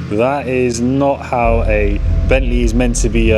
That is not how a Bentley is meant to be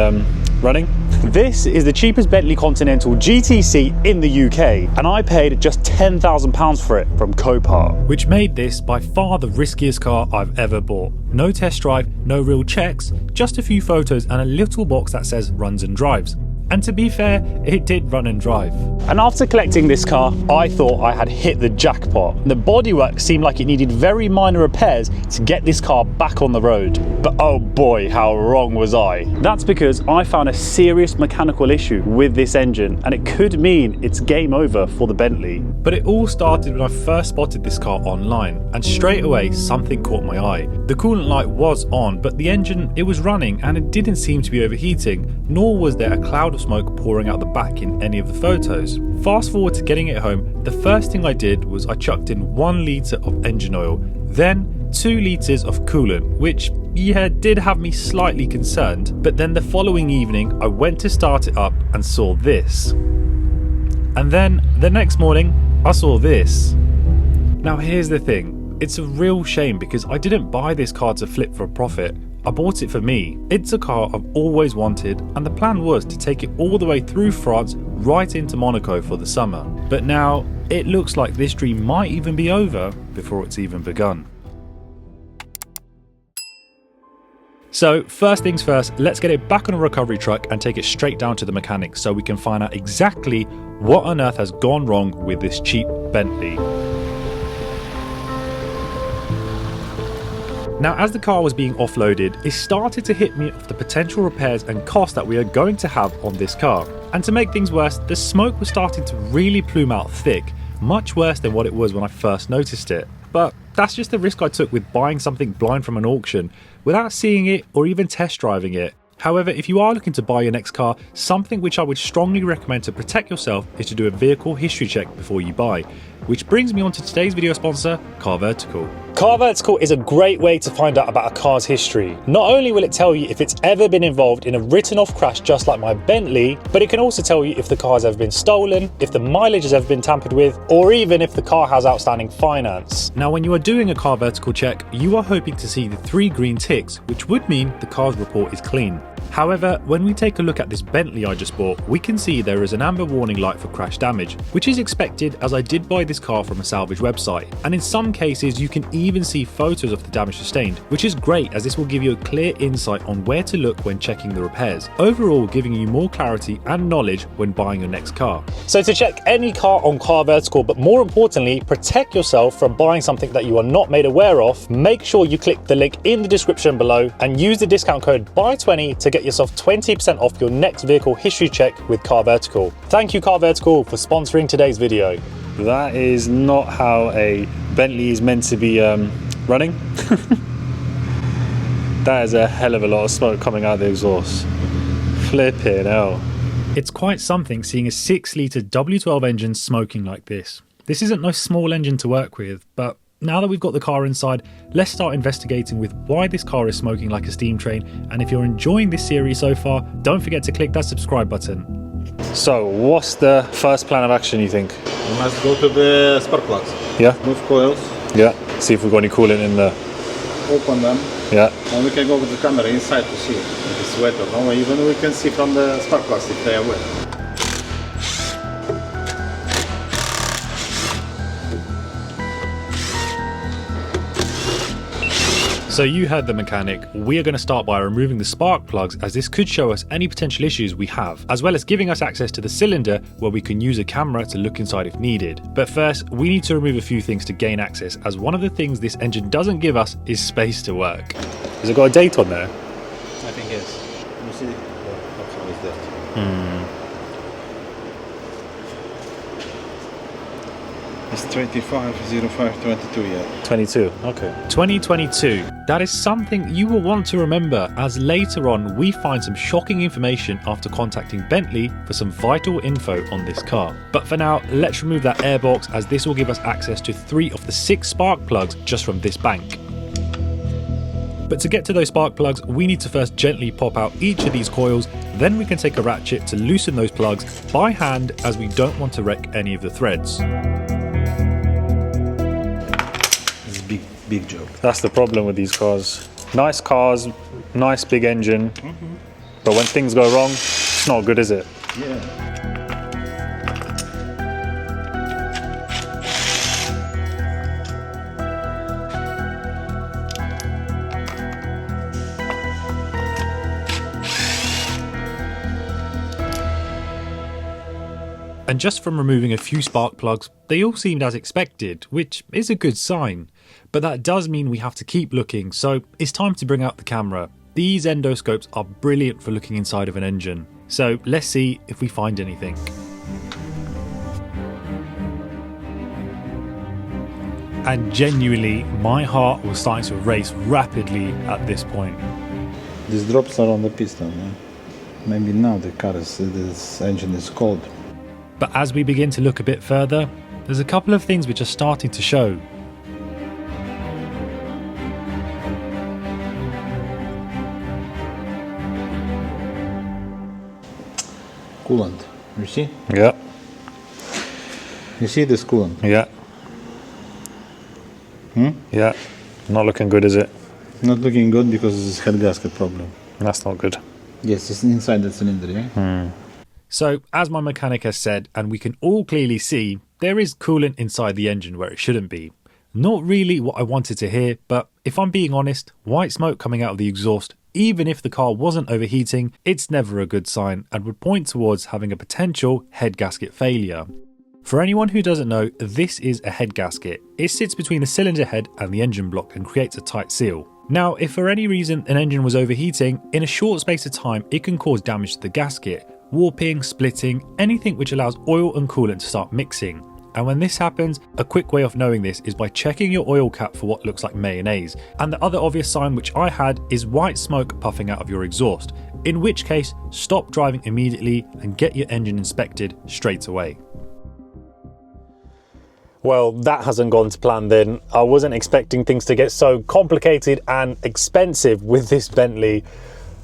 running. This is the cheapest Bentley Continental GTC in the UK, and I paid just £10,000 for it from Copart, which made this by far the riskiest car I've ever bought. No test drive, no real checks, just a few photos and a little box that says runs and drives. And to be fair, it did run and drive. And after collecting this car, I thought I had hit the jackpot. The bodywork seemed like it needed very minor repairs to get this car back on the road. But oh boy, how wrong was I. That's because I found a serious mechanical issue with this engine, and it could mean it's game over for the Bentley. But it all started when I first spotted this car online, and straight away something caught my eye. The coolant light was on, but the engine, it was running and it didn't seem to be overheating, nor was there a cloud of smoke pouring out the back in any of the photos. Fast forward to getting it home, the first thing I did was I chucked in 1 litre of engine oil, then 2 litres of coolant, which did have me slightly concerned. But then the following evening I went to start it up and saw this. And then the next morning I saw this. Now here's the thing, it's a real shame because I didn't buy this car to flip for a profit. I bought it for me. It's a car I've always wanted, and the plan was to take it all the way through France right into Monaco for the summer. But now it looks like this dream might even be over before it's even begun. So first things first, let's get it back on a recovery truck and take it straight down to the mechanic so we can find out exactly what on earth has gone wrong with this cheap Bentley. Now, as the car was being offloaded, it started to hit me of the potential repairs and costs that we are going to have on this car. And to make things worse, the smoke was starting to really plume out thick, much worse than what it was when I first noticed it. But that's just the risk I took with buying something blind from an auction, without seeing it or even test driving it. However, if you are looking to buy your next car, something which I would strongly recommend to protect yourself is to do a vehicle history check before you buy. Which brings me on to today's video sponsor, Car Vertical. Car Vertical is a great way to find out about a car's history. Not only will it tell you if it's ever been involved in a written off crash just like my Bentley, but it can also tell you if the car has ever been stolen, if the mileage has ever been tampered with, or even if the car has outstanding finance. Now, when you are doing a Car Vertical check, you are hoping to see the 3 green ticks, which would mean the car's report is clean. However, when we take a look at this Bentley I just bought, we can see there is an amber warning light for crash damage, which is expected as I did buy this car from a salvage website. And in some cases, you can even see photos of the damage sustained, which is great as this will give you a clear insight on where to look when checking the repairs, overall giving you more clarity and knowledge when buying your next car. So to check any car on Car Vertical, but more importantly, protect yourself from buying something that you are not made aware of, make sure you click the link in the description below and use the discount code BUY20 to get yourself 20% off your next vehicle history check with Car Vertical. Thank you, Car Vertical, for sponsoring today's video. That is not how a Bentley is meant to be running. That is a hell of a lot of smoke coming out of the exhaust. Flipping hell. It's quite something seeing a 6-litre W12 engine smoking like this. This isn't no small engine to work with, but now that we've got the car inside, let's start investigating with why this car is smoking like a steam train. And if you're enjoying this series so far, don't forget to click that subscribe button. So, what's the first plan of action, you think? We must go to the spark plugs. Yeah? Move coils. Yeah. See if we've got any coolant in there. Open them. Yeah. And we can go with the camera inside to see if it's wet or not. Even we can see from the spark plugs if they are wet. So you heard the mechanic. We are going to start by removing the spark plugs, as this could show us any potential issues we have, as well as giving us access to the cylinder where we can use a camera to look inside if needed. But first, we need to remove a few things to gain access, as one of the things this engine doesn't give us is space to work. Has it got a date on there? I think yes. You see the option is there. It's 250522, yeah. 22, okay. 2022. That is something you will want to remember, as later on we find some shocking information after contacting Bentley for some vital info on this car. But for now, let's remove that airbox, as this will give us access to 3 of the 6 spark plugs just from this bank. But to get to those spark plugs, we need to first gently pop out each of these coils, then we can take a ratchet to loosen those plugs by hand, as we don't want to wreck any of the threads. It's a big job. That's the problem with these cars. Nice cars, nice big engine, but when things go wrong, it's not good, is it? Yeah. And just from removing a few spark plugs, they all seemed as expected, which is a good sign. But that does mean we have to keep looking, so it's time to bring out the camera. These endoscopes are brilliant for looking inside of an engine. So let's see if we find anything. And genuinely, my heart was starting to race rapidly at this point. These drops are on the piston. Yeah? Maybe now this engine is cold. But as we begin to look a bit further, there's a couple of things which are starting to show. Coolant, you see? Yeah. You see this coolant? Yeah. Yeah. Not looking good, is it? Not looking good because it's head gasket problem. That's not good. Yes, it's inside the cylinder, yeah? So, as my mechanic has said, and we can all clearly see, there is coolant inside the engine where it shouldn't be. Not really what I wanted to hear, but if I'm being honest, white smoke coming out of the exhaust, even if the car wasn't overheating, it's never a good sign and would point towards having a potential head gasket failure. For anyone who doesn't know, this is a head gasket. It sits between the cylinder head and the engine block and creates a tight seal. Now, if for any reason an engine was overheating, in a short space of time it can cause damage to the gasket, warping, splitting, anything which allows oil and coolant to start mixing. And when this happens, a quick way of knowing this is by checking your oil cap for what looks like mayonnaise. And the other obvious sign which I had is white smoke puffing out of your exhaust, in which case stop driving immediately and get your engine inspected straight away. Well, that hasn't gone to plan then. I wasn't expecting things to get so complicated and expensive with this Bentley.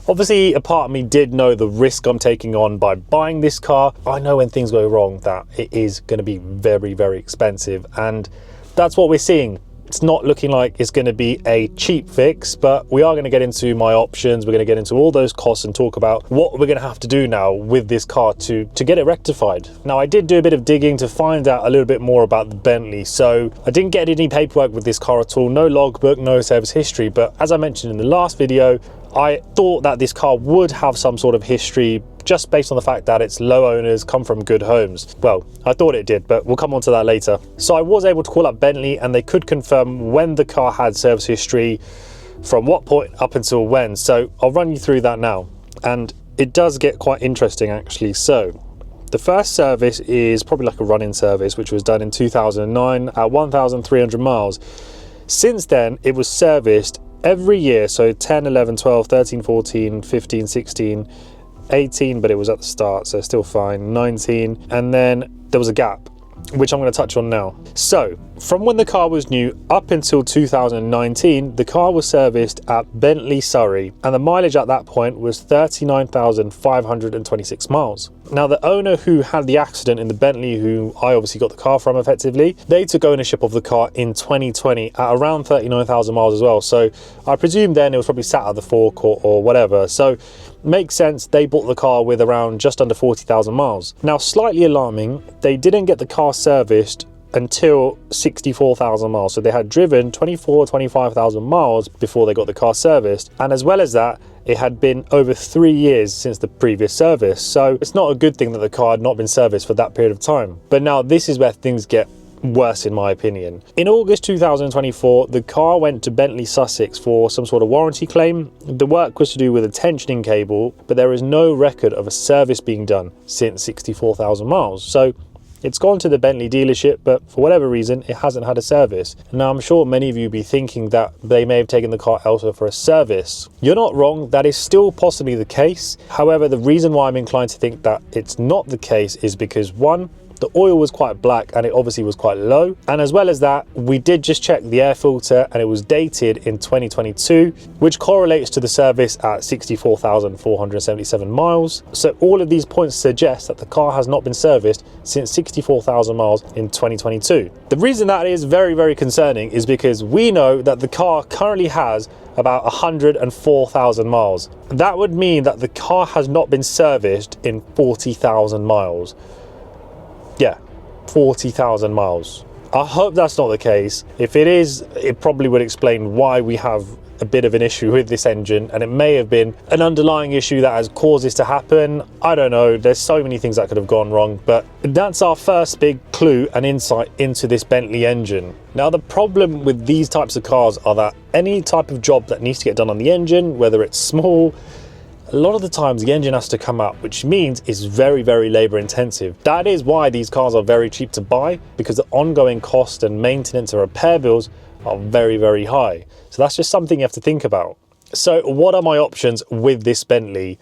Obviously, a part of me did know the risk I'm taking on by buying this car. I know when things go wrong that it is going to be very, very expensive, and that's what we're seeing. It's not looking like it's going to be a cheap fix, but we are going to get into my options. We're going to get into all those costs and talk about what we're going to have to do now with this car to get it rectified. Now, I did do a bit of digging to find out a little bit more about the Bentley, so I didn't get any paperwork with this car at all, no logbook, no service history, but as I mentioned in the last video, I thought that this car would have some sort of history just based on the fact that its low owners come from good homes. Well, I thought it did, but we'll come on to that later. So I was able to call up Bentley and they could confirm when the car had service history, from what point up until when. So I'll run you through that now. And it does get quite interesting actually. So the first service is probably like a run-in service, which was done in 2009 at 1,300 miles. Since then, it was serviced every year, so 10, 11, 12, 13, 14, 15, 16, 18, but it was at the start, so still fine, 19, and then there was a gap, which I'm going to touch on now. So, from when the car was new up until 2019, the car was serviced at Bentley, Surrey, and the mileage at that point was 39,526 miles. Now, the owner who had the accident in the Bentley, who I obviously got the car from effectively, they took ownership of the car in 2020 at around 39,000 miles as well. So I presume then it was probably sat at the forecourt or whatever. So makes sense, they bought the car with around just under 40,000 miles. Now, slightly alarming, they didn't get the car serviced until 64,000 miles. So they had driven 25,000 miles before they got the car serviced. And as well as that, it had been over 3 years since the previous service. So it's not a good thing that the car had not been serviced for that period of time. But now this is where things get worse in my opinion. In August 2024, the car went to Bentley Sussex for some sort of warranty claim. The work was to do with a tensioning cable, but there is no record of a service being done since 64,000 miles. So it's gone to the Bentley dealership, but for whatever reason, it hasn't had a service. Now, I'm sure many of you be thinking that they may have taken the car elsewhere for a service. You're not wrong, that is still possibly the case. However, the reason why I'm inclined to think that it's not the case is because one, the oil was quite black and it obviously was quite low. And as well as that, we did just check the air filter and it was dated in 2022, which correlates to the service at 64,477 miles. So all of these points suggest that the car has not been serviced since 64,000 miles in 2022. The reason that is very, very concerning is because we know that the car currently has about 104,000 miles. That would mean that the car has not been serviced in 40,000 miles. Yeah, 40,000 miles. I hope that's not the case. If it is, it probably would explain why we have a bit of an issue with this engine, and it may have been an underlying issue that has caused this to happen. I don't know, there's so many things that could have gone wrong, but that's our first big clue and insight into this Bentley engine. Now, the problem with these types of cars are that any type of job that needs to get done on the engine, whether it's small, a lot of the times the engine has to come out, which means it's very, very labor intensive. That is why these cars are very cheap to buy, because the ongoing cost and maintenance and repair bills are very, very high. So that's just something you have to think about. So what are my options with this Bentley?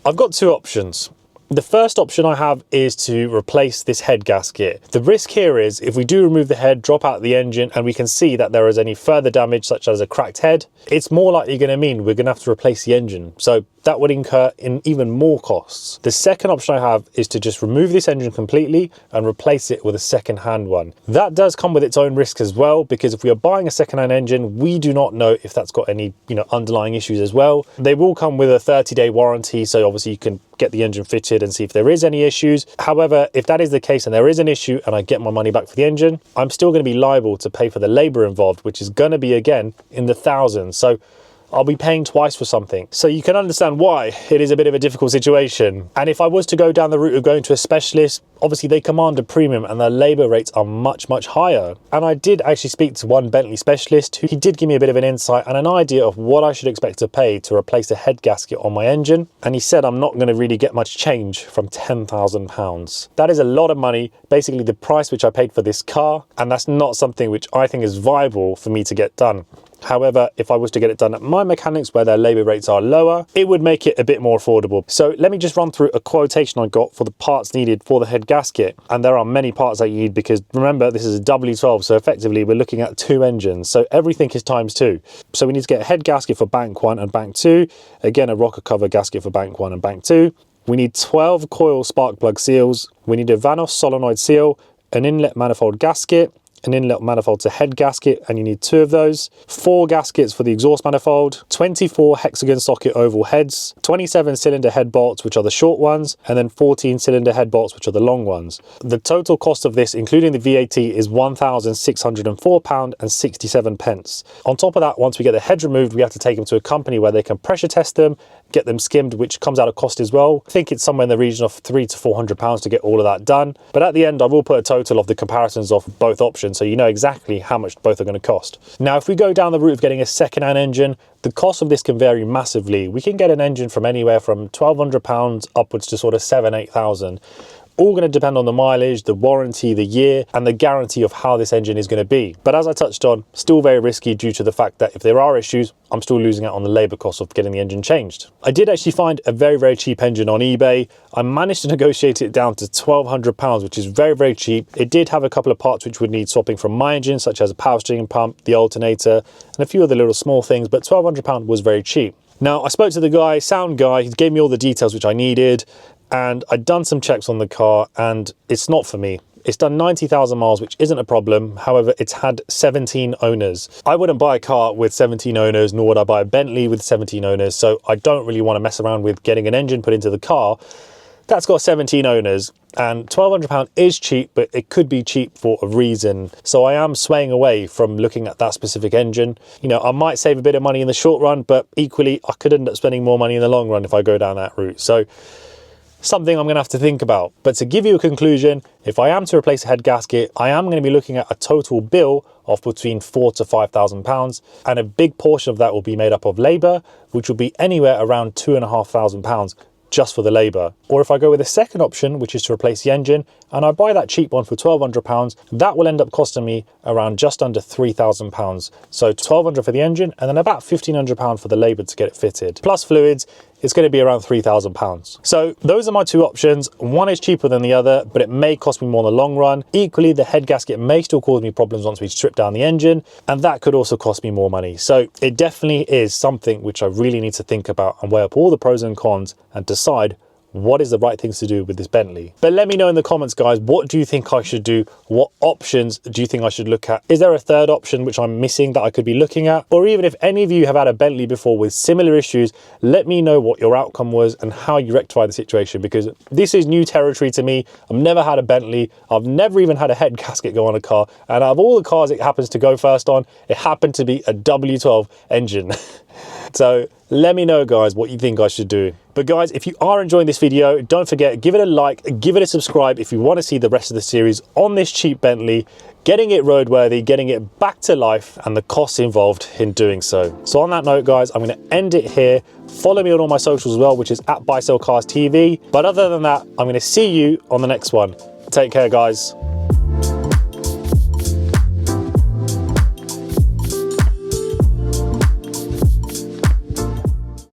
I've got two options. The first option I have is to replace this head gasket. The risk here is if we do remove the head, drop out the engine, and we can see that there is any further damage such as a cracked head, it's more likely going to mean we're going to have to replace the engine. So that would incur in even more costs. The second option I have is to just remove this engine completely and replace it with a second-hand one. That does come with its own risk as well, because if we are buying a second-hand engine, we do not know if that's got any, underlying issues as well. They will come with a 30-day warranty, so obviously you can get the engine fitted and see if there is any issues. However, if that is the case and there is an issue and I get my money back for the engine, I'm still going to be liable to pay for the labor involved, which is going to be, again, in the thousands. So I'll be paying twice for something. So you can understand why it is a bit of a difficult situation. And if I was to go down the route of going to a specialist, obviously they command a premium and their labor rates are much, much higher. And I did actually speak to one Bentley specialist who he did give me a bit of an insight and an idea of what I should expect to pay to replace a head gasket on my engine. And he said I'm not going to really get much change from £10,000. That is a lot of money, basically the price which I paid for this car. And that's not something which I think is viable for me to get done. However, if I was to get it done at my mechanics where their labor rates are lower, it would make it a bit more affordable. So let me just run through a quotation I got for the parts needed for the head gasket. And there are many parts that you need because remember, this is a W12. So effectively we're looking at two engines. So everything is ×2. So we need to get a head gasket for bank 1 and bank 2. Again, a rocker cover gasket for bank 1 and bank 2. We need 12 coil spark plug seals. We need a Vanos solenoid seal, an inlet manifold gasket, an inlet manifold to head gasket, and you need 2 of those, 4 gaskets for the exhaust manifold, 24 hexagon socket oval heads, 27 cylinder head bolts, which are the short ones, and then 14 cylinder head bolts, which are the long ones. The total cost of this, including the VAT, is £1,604.67. On top of that, once we get the heads removed, we have to take them to a company where they can pressure test them, get them skimmed, which comes out of cost as well. I think it's somewhere in the region of £300 to £400 to get all of that done. But at the end, I will put a total of the comparisons of both options, so you know exactly how much both are going to cost. Now, if we go down the route of getting a second-hand engine, the cost of this can vary massively. We can get an engine from anywhere from £1,200 upwards to sort of £7,000 to £8,000. All going to depend on the mileage, the warranty, the year, and the guarantee of how this engine is going to be. But as I touched on, still very risky due to the fact that if there are issues, I'm still losing out on the labor cost of getting the engine changed. I did actually find a very, very cheap engine on eBay. I managed to negotiate it down to £1,200, which is very, very cheap. It did have a couple of parts which would need swapping from my engine, such as a power steering pump, the alternator, and a few other little small things, but £1,200 was very cheap. Now, I spoke to the guy, sound guy, he gave me all the details which I needed, and I'd done some checks on the car, and it's not for me. It's done 90,000 miles, which isn't a problem. However, it's had 17 owners. I wouldn't buy a car with 17 owners, nor would I buy a Bentley with 17 owners. So I don't really want to mess around with getting an engine put into the car that's got 17 owners. And £1,200 is cheap, but it could be cheap for a reason. So I am swaying away from looking at that specific engine. You know, I might save a bit of money in the short run, but equally I could end up spending more money in the long run if I go down that route. So something I'm going to have to think about. But to give you a conclusion, if I am to replace a head gasket, I am going to be looking at a total bill of between £4,000 to £5,000, and a big portion of that will be made up of labour, which will be anywhere around £2,500 just for the labour. Or if I go with the second option, which is to replace the engine, and I buy that cheap one for £1,200, that will end up costing me around just under £3,000. So £1,200 for the engine, and then about £1,500 for the labour to get it fitted. Plus fluids, it's going to be around £3,000. So those are my two options. One is cheaper than the other, but it may cost me more in the long run. Equally, the head gasket may still cause me problems once we strip down the engine, and that could also cost me more money. So it definitely is something which I really need to think about and weigh up all the pros and cons and decide what is the right things to do with this Bentley. But let me know in the comments, guys, what do you think I should do? What options do you think I should look at? Is there a third option which I'm missing that I could be looking at? Or even if any of you have had a Bentley before with similar issues, let me know what your outcome was and how you rectify the situation, because this is new territory to me. I've never had a Bentley. I've never even had a head gasket go on a car. And out of all the cars it happens to go first on, it happened to be a W12 engine. So let me know, guys, what you think I should do. But guys, if you are enjoying this video, don't forget, give it a like, give it a subscribe if you want to see the rest of the series on this cheap Bentley, getting it roadworthy, getting it back to life, and the costs involved in doing so. So on that note, guys, I'm going to end it here. Follow me on all my socials as well, which is at Buysellcars TV. But other than that, I'm going to see you on the next one. Take care, guys.